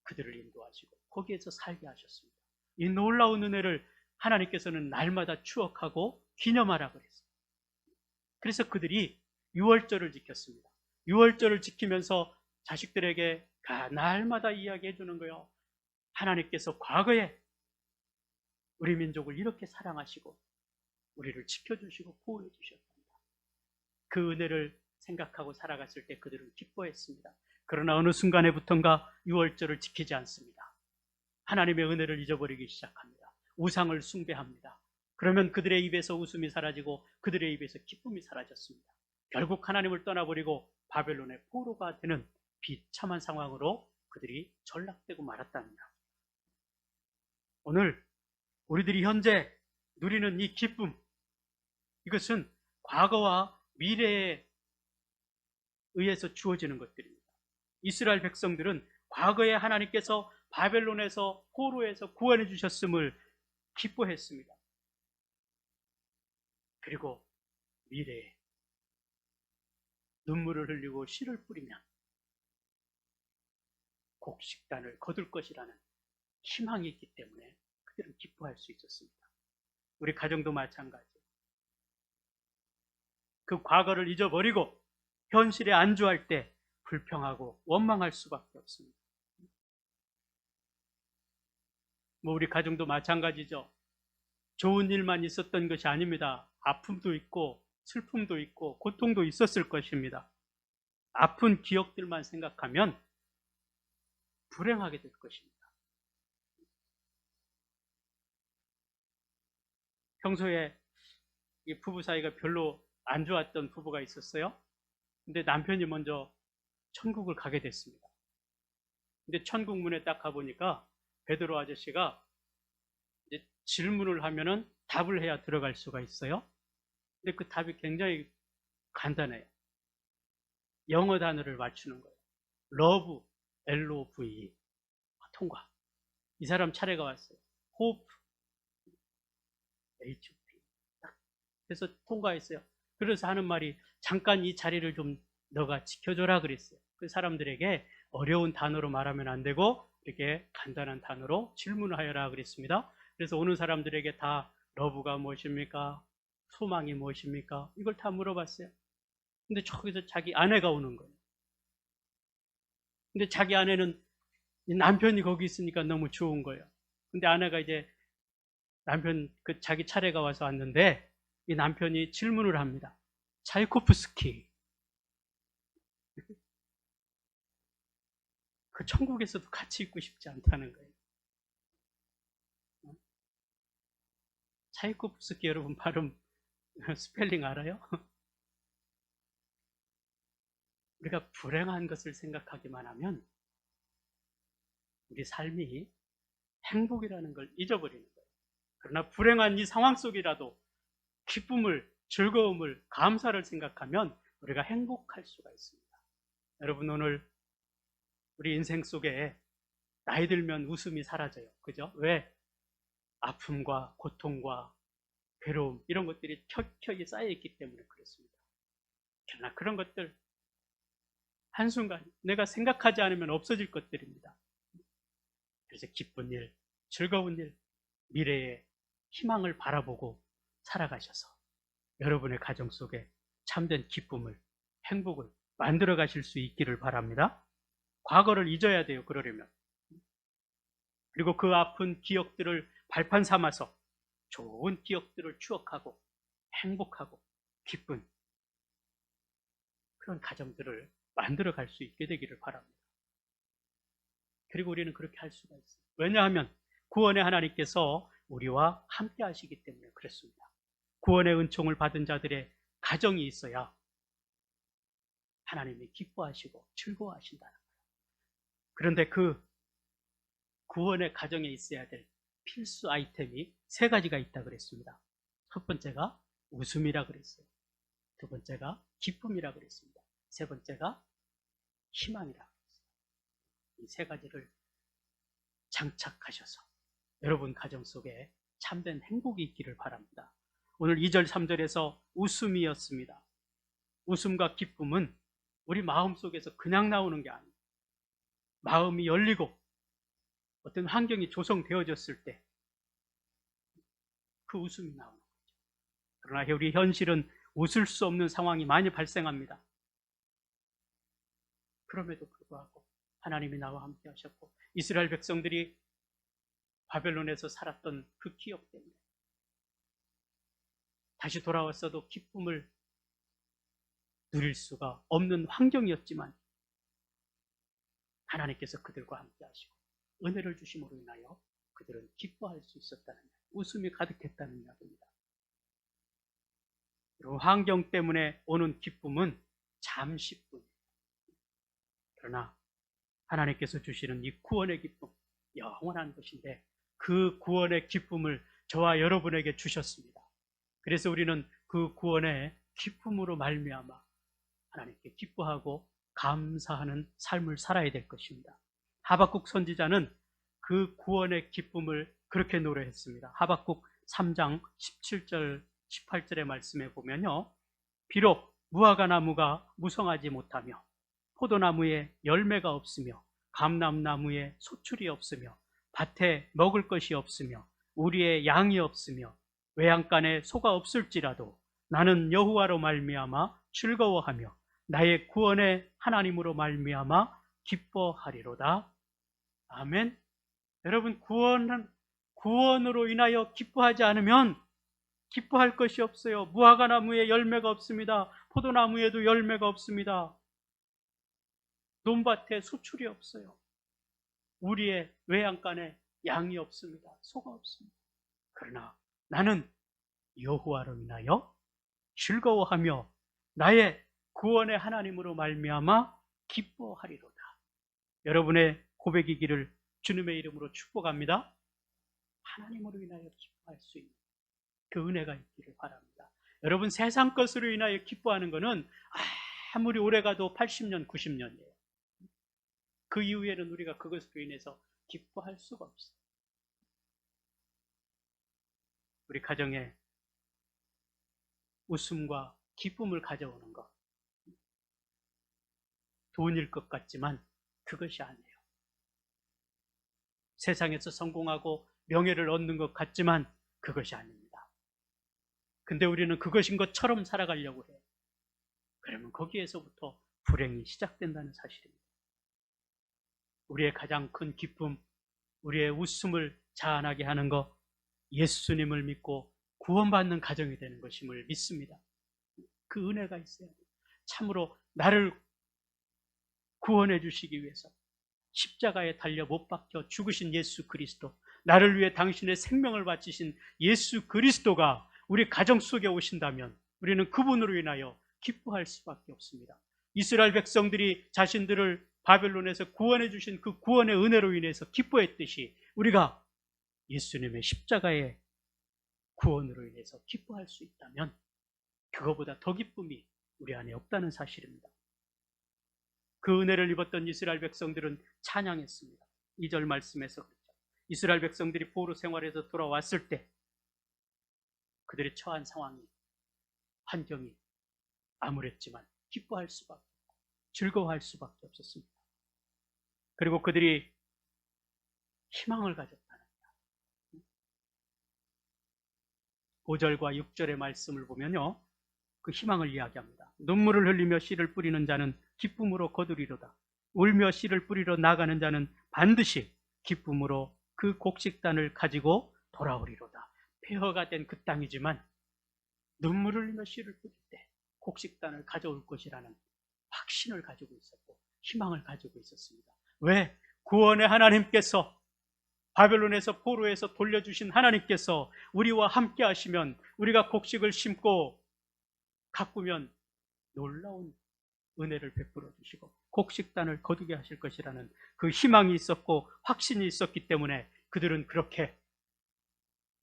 그들을 인도하시고 거기에서 살게 하셨습니다. 이 놀라운 은혜를 하나님께서는 날마다 추억하고 기념하라 그랬어요. 그래서 그들이 유월절을 지켰습니다. 유월절을 지키면서 자식들에게 날마다 이야기해 주는 거예요. 하나님께서 과거에 우리 민족을 이렇게 사랑하시고 우리를 지켜주시고 보호해 주셨습니다. 그 은혜를 생각하고 살아갔을 때 그들은 기뻐했습니다. 그러나 어느 순간에부턴가 유월절을 지키지 않습니다. 하나님의 은혜를 잊어버리기 시작합니다. 우상을 숭배합니다. 그러면 그들의 입에서 웃음이 사라지고 그들의 입에서 기쁨이 사라졌습니다. 결국 하나님을 떠나버리고 바벨론의 포로가 되는 비참한 상황으로 그들이 전락되고 말았답니다. 오늘 우리들이 현재 누리는 이 기쁨, 이것은 과거와 미래에 의해서 주어지는 것들입니다. 이스라엘 백성들은 과거에 하나님께서 바벨론에서 포로에서 구원해 주셨음을 기뻐했습니다. 그리고 미래에 눈물을 흘리고 씨를 뿌리면 곡식단을 거둘 것이라는 희망이 있기 때문에 그들은 기뻐할 수 있었습니다. 우리 가정도 마찬가지. 그 과거를 잊어버리고 현실에 안주할 때 불평하고 원망할 수밖에 없습니다. 우리 가정도 마찬가지죠. 좋은 일만 있었던 것이 아닙니다. 아픔도 있고 슬픔도 있고 고통도 있었을 것입니다. 아픈 기억들만 생각하면 불행하게 될 것입니다. 평소에 이 부부 사이가 별로 안 좋았던 부부가 있었어요. 근데 남편이 먼저 천국을 가게 됐습니다. 근데 천국 문에 딱 가보니까 베드로 아저씨가 이제 질문을 하면은 답을 해야 들어갈 수가 있어요. 근데 그 답이 굉장히 간단해요. 영어 단어를 맞추는 거예요. love, L-O-V-E. 통과. 이 사람 차례가 왔어요. hope, H-O-P. 그래서 통과했어요. 그래서 하는 말이 잠깐 이 자리를 좀 너가 지켜줘라 그랬어요. 그 사람들에게 어려운 단어로 말하면 안 되고 이렇게 간단한 단어로 질문하여라 그랬습니다. 그래서 오는 사람들에게 다 러브가 무엇입니까? 소망이 무엇입니까? 이걸 다 물어봤어요. 근데 저기서 자기 아내가 오는 거예요. 근데 자기 아내는 남편이 거기 있으니까 너무 좋은 거예요. 근데 아내가 이제 남편 자기 차례가 와서 왔는데 이 남편이 질문을 합니다. 차이코프스키. 그 천국에서도 같이 있고 싶지 않다는 거예요. 차이코프스키 여러분 발음 스펠링 알아요? 우리가 불행한 것을 생각하기만 하면 우리 삶이 행복이라는 걸 잊어버리는 거예요. 그러나 불행한 이 상황 속이라도 기쁨을, 즐거움을, 감사를 생각하면 우리가 행복할 수가 있습니다. 여러분 오늘 우리 인생 속에 나이 들면 웃음이 사라져요. 그죠? 왜? 아픔과 고통과 괴로움 이런 것들이 켜켜이 쌓여있기 때문에 그렇습니다. 그러나 그런 것들 한순간 내가 생각하지 않으면 없어질 것들입니다. 그래서 기쁜 일, 즐거운 일, 미래의 희망을 바라보고 살아가셔서 여러분의 가정 속에 참된 기쁨을, 행복을 만들어 가실 수 있기를 바랍니다. 과거를 잊어야 돼요. 그러려면. 그리고 그 아픈 기억들을 발판 삼아서 좋은 기억들을 추억하고 행복하고 기쁜 그런 가정들을 만들어 갈 수 있게 되기를 바랍니다. 그리고 우리는 그렇게 할 수가 있어요. 왜냐하면 구원의 하나님께서 우리와 함께 하시기 때문에 그렇습니다. 구원의 은총을 받은 자들의 가정이 있어야 하나님이 기뻐하시고 즐거워하신다는 거예요. 그런데 그 구원의 가정에 있어야 될 필수 아이템이 세 가지가 있다 그랬습니다. 첫 번째가 웃음이라 그랬어요. 두 번째가 기쁨이라 그랬습니다. 세 번째가 희망이라 그랬어요. 이 세 가지를 장착하셔서 여러분 가정 속에 참된 행복이 있기를 바랍니다. 오늘 2절 3절에서 웃음이었습니다. 웃음과 기쁨은 우리 마음속에서 그냥 나오는 게 아니에요. 마음이 열리고 어떤 환경이 조성되어졌을 때 그 웃음이 나오는 거죠. 그러나 우리 현실은 웃을 수 없는 상황이 많이 발생합니다. 그럼에도 불구하고 하나님이 나와 함께 하셨고 이스라엘 백성들이 바벨론에서 살았던 그 기억 때문에 다시 돌아왔어도 기쁨을 누릴 수가 없는 환경이었지만 하나님께서 그들과 함께 하시고 은혜를 주심으로 인하여 그들은 기뻐할 수 있었다는 이야기, 웃음이 가득했다는 이야기입니다. 그리고 환경 때문에 오는 기쁨은 잠시뿐. 그러나 하나님께서 주시는 이 구원의 기쁨, 영원한 것인데 그 구원의 기쁨을 저와 여러분에게 주셨습니다. 그래서 우리는 그 구원의 기쁨으로 말미암아 하나님께 기뻐하고 감사하는 삶을 살아야 될 것입니다. 하박국 선지자는 그 구원의 기쁨을 그렇게 노래했습니다. 하박국 3장 17절 18절의 말씀에 보면요, 비록 무화과 나무가 무성하지 못하며 포도나무에 열매가 없으며 감람나무에 소출이 없으며 밭에 먹을 것이 없으며 우리의 양이 없으며 외양간에 소가 없을지라도 나는 여호와로 말미암아 즐거워하며 나의 구원의 하나님으로 말미암아 기뻐하리로다. 아멘. 여러분, 구원으로 인하여 기뻐하지 않으면 기뻐할 것이 없어요. 무화과 나무에 열매가 없습니다. 포도나무에도 열매가 없습니다. 논밭에 소출이 없어요. 우리의 외양간에 양이 없습니다. 소가 없습니다. 그러나 나는 여호와로 인하여 즐거워하며 나의 구원의 하나님으로 말미암아 기뻐하리로다. 여러분의 고백이기를 주님의 이름으로 축복합니다. 하나님으로 인하여 기뻐할 수 있는 그 은혜가 있기를 바랍니다. 여러분, 세상 것으로 인하여 기뻐하는 것은 아무리 오래가도 80년, 90년이에요. 그 이후에는 우리가 그것으로 인해서 기뻐할 수가 없어요. 우리 가정에 웃음과 기쁨을 가져오는 것, 돈일 것 같지만 그것이 아니에요. 세상에서 성공하고 명예를 얻는 것 같지만 그것이 아닙니다. 근데 우리는 그것인 것처럼 살아가려고 해요. 그러면 거기에서부터 불행이 시작된다는 사실입니다. 우리의 가장 큰 기쁨, 우리의 웃음을 자아나게 하는 것, 예수님을 믿고 구원받는 가정이 되는 것임을 믿습니다. 그 은혜가 있어야 돼요. 참으로 나를 구원해 주시기 위해서 십자가에 달려 못 박혀 죽으신 예수 그리스도, 나를 위해 당신의 생명을 바치신 예수 그리스도가 우리 가정 속에 오신다면 우리는 그분으로 인하여 기뻐할 수밖에 없습니다. 이스라엘 백성들이 자신들을 바벨론에서 구원해 주신 그 구원의 은혜로 인해서 기뻐했듯이 우리가 예수님의 십자가의 구원으로 인해서 기뻐할 수 있다면 그거보다 더 기쁨이 우리 안에 없다는 사실입니다. 그 은혜를 입었던 이스라엘 백성들은 찬양했습니다. 2절 말씀에서 그렇죠. 이스라엘 백성들이 포로 생활에서 돌아왔을 때 그들이 처한 상황이, 환경이 암울했지만 기뻐할 수밖에 없고 즐거워할 수밖에 없었습니다. 그리고 그들이 희망을 가졌다는 것. 5절과 6절의 말씀을 보면요, 그 희망을 이야기합니다. 눈물을 흘리며 씨를 뿌리는 자는 기쁨으로 거두리로다. 울며 씨를 뿌리러 나가는 자는 반드시 기쁨으로 그 곡식단을 가지고 돌아오리로다. 폐허가 된 그 땅이지만 눈물을 흘리며 씨를 뿌릴 때 곡식단을 가져올 것이라는 확신을 가지고 있었고 희망을 가지고 있었습니다. 왜? 구원의 하나님께서, 바벨론에서 포로에서 돌려주신 하나님께서 우리와 함께 하시면 우리가 곡식을 심고 가꾸면 놀라운 은혜를 베풀어 주시고 곡식단을 거두게 하실 것이라는 그 희망이 있었고 확신이 있었기 때문에 그들은 그렇게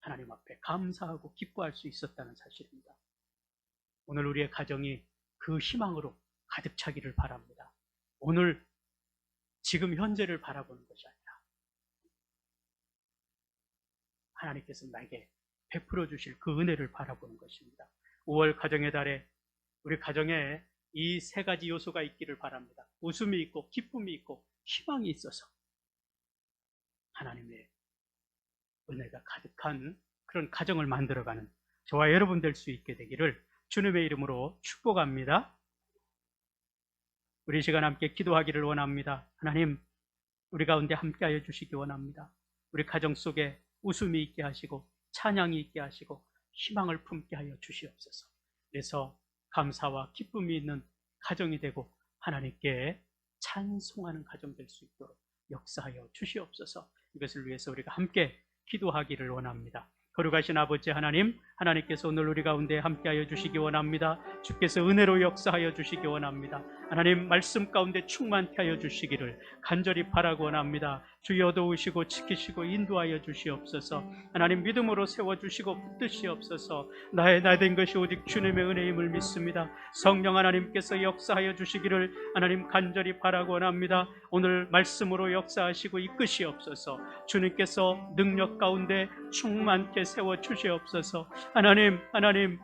하나님 앞에 감사하고 기뻐할 수 있었다는 사실입니다. 오늘 우리의 가정이 그 희망으로 가득 차기를 바랍니다. 오늘 지금 현재를 바라보는 것이 아니라 하나님께서 나에게 베풀어 주실 그 은혜를 바라보는 것입니다. 5월 가정의 달에 우리 가정에 이 세 가지 요소가 있기를 바랍니다. 웃음이 있고 기쁨이 있고 희망이 있어서 하나님의 은혜가 가득한 그런 가정을 만들어가는 저와 여러분 될 수 있게 되기를 주님의 이름으로 축복합니다. 우리 이 시간 함께 기도하기를 원합니다. 하나님, 우리 가운데 함께하여 주시기 원합니다. 우리 가정 속에 웃음이 있게 하시고 찬양이 있게 하시고 희망을 품게 하여 주시옵소서. 그래서 감사와 기쁨이 있는 가정이 되고 하나님께 찬송하는 가정 될 수 있도록 역사하여 주시옵소서. 이것을 위해서 우리가 함께 기도하기를 원합니다. 거룩하신 아버지 하나님, 하나님께서 오늘 우리 가운데 함께하여 주시기 원합니다. 주께서 은혜로 역사하여 주시기 원합니다. 하나님 말씀 가운데 충만케 하여 주시기를 간절히 바라고 원합니다. 주여 도우시고 지키시고 인도하여 주시옵소서. 하나님 믿음으로 세워주시고 붙드시옵소서. 나의 나 된 것이 오직 주님의 은혜임을 믿습니다. 성령 하나님께서 역사하여 주시기를 하나님 간절히 바라고 원합니다. 오늘 말씀으로 역사하시고 이끄시옵소서. 주님께서 능력 가운데 충만케 세워주시옵소서. 하나님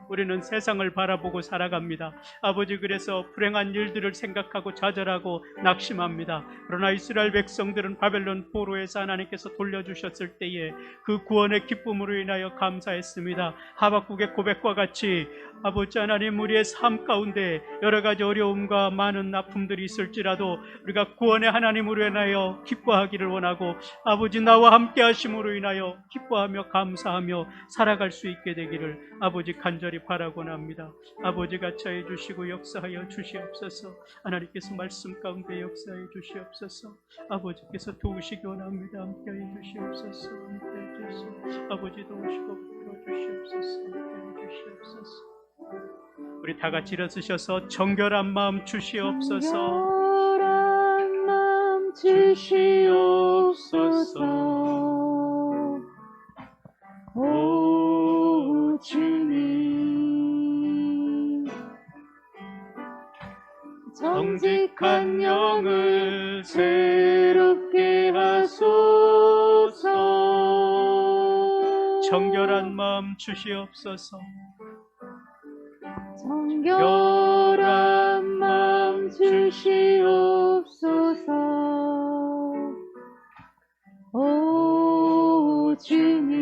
우리는 세상을 바라보고 살아갑니다. 아버지, 그래서 불행한 일들을 생각하고 좌절하고 낙심합니다. 그러나 이스라엘 백성들은 바벨론 포로에서 하나님께서 돌려주셨을 때에 그 구원의 기쁨으로 인하여 감사했습니다. 하박국의 고백과 같이 아버지 하나님, 우리의 삶 가운데 여러 가지 어려움과 많은 아픔들이 있을지라도 우리가 구원의 하나님으로 인하여 기뻐하기를 원하고, 아버지 나와 함께 하심으로 인하여 기뻐하며 감사하며 살아갈 수 있게 되기를 아버지 간절히 바라곤 합니다. 아버지가 처해 주시고 역사하여 주시옵소서. 하나님께서 말씀 가운데 역사해 주시옵소서. 아버지께서 도우시기 원합니다. 함께해 주시옵소서. 함께해 주시옵소서. 아버지 도우시고 붙들어 주시옵소서. 함께해 주시옵소서. 우리 다 같이 일어서셔서 정결한 마음 주시옵소서. 정결한 마음 주시옵소서. 오 주님, 정직한 영을 새롭게 하소서. 정결한 마음 주시옵소서. 정결한 마음 주시옵소서. 오 주님,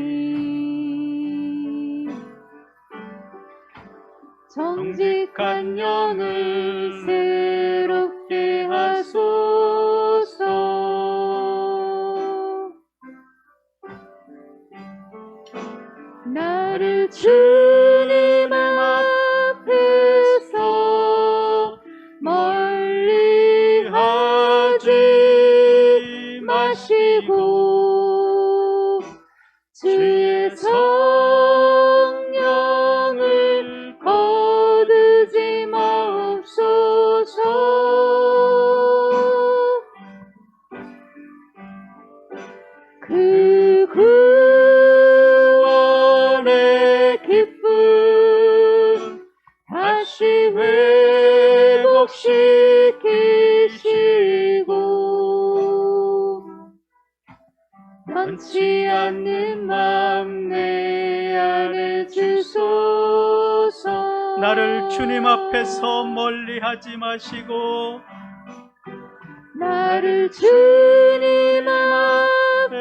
정직한 영을 새롭게 하소서. 나를 주님 앞에서 멀리 하지 마시고 주의 성령을 거두지 마옵소서. 그 구원의 기쁨 다시 회복시키시고 변치 않는 마음 내 안에 주소서. 나를 주님 앞에서 멀리 하지 마시고 나를 주님 앞에서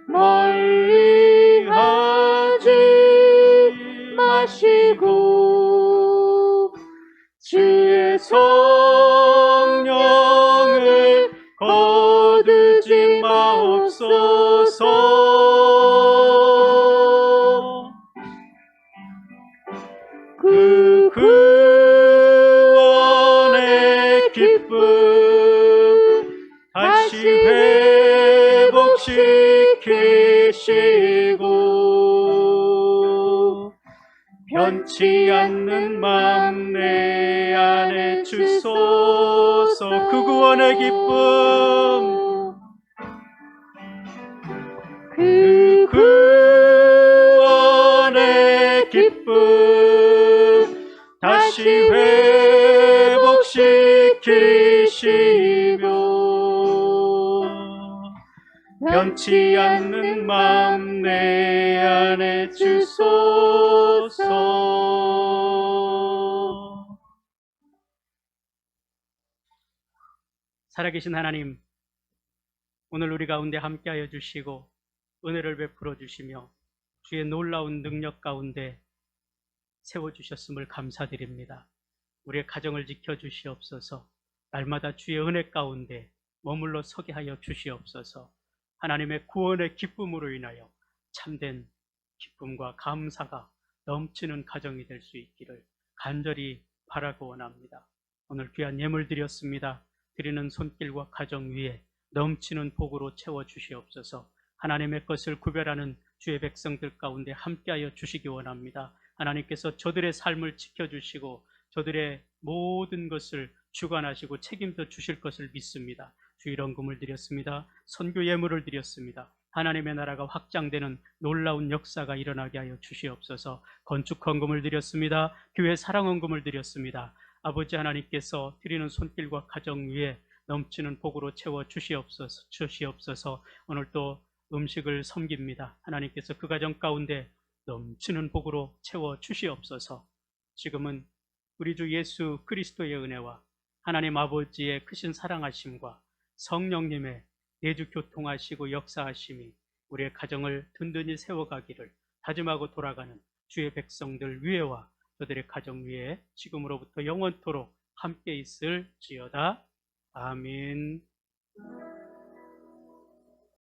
멀리 하지 마시고 주의 성령을 거두지 마옵소서. 그 구원의 기쁨 다시 회복시키시고 변치 않는 마음 내 안에 주소서. 그 구원의 기쁨, 그 구원의 기쁨 다시 회복시키시며 변치 않는 마음 내 안에 주소서. 살아계신 하나님, 오늘 우리 가운데 함께하여 주시고 은혜를 베풀어 주시며 주의 놀라운 능력 가운데 세워주셨음을 감사드립니다. 우리의 가정을 지켜주시옵소서. 날마다 주의 은혜 가운데 머물러 서게 하여 주시옵소서. 하나님의 구원의 기쁨으로 인하여 참된 기쁨과 감사가 넘치는 가정이 될 수 있기를 간절히 바라고 원합니다. 오늘 귀한 예물 드렸습니다. 드리는 손길과 가정 위에 넘치는 복으로 채워주시옵소서. 하나님의 것을 구별하는 주의 백성들 가운데 함께하여 주시기 원합니다. 하나님께서 저들의 삶을 지켜주시고 저들의 모든 것을 주관하시고 책임져 주실 것을 믿습니다. 주 일원금을 드렸습니다. 선교 예물을 드렸습니다. 하나님의 나라가 확장되는 놀라운 역사가 일어나게 하여 주시옵소서. 건축 헌금을 드렸습니다. 교회 사랑 헌금을 드렸습니다. 아버지 하나님께서 드리는 손길과 가정 위에 넘치는 복으로 채워 주시옵소서. 오늘 또 음식을 섬깁니다. 하나님께서 그 가정 가운데 넘치는 복으로 채워 주시옵소서. 지금은 우리 주 예수 그리스도의 은혜와 하나님 아버지의 크신 사랑하심과 성령님의 내주 교통하시고 역사하심이 우리의 가정을 든든히 세워가기를 다짐하고 돌아가는 주의 백성들 위에와 저들의 가정 위에 지금으로부터 영원토록 함께 있을지어다. 아멘.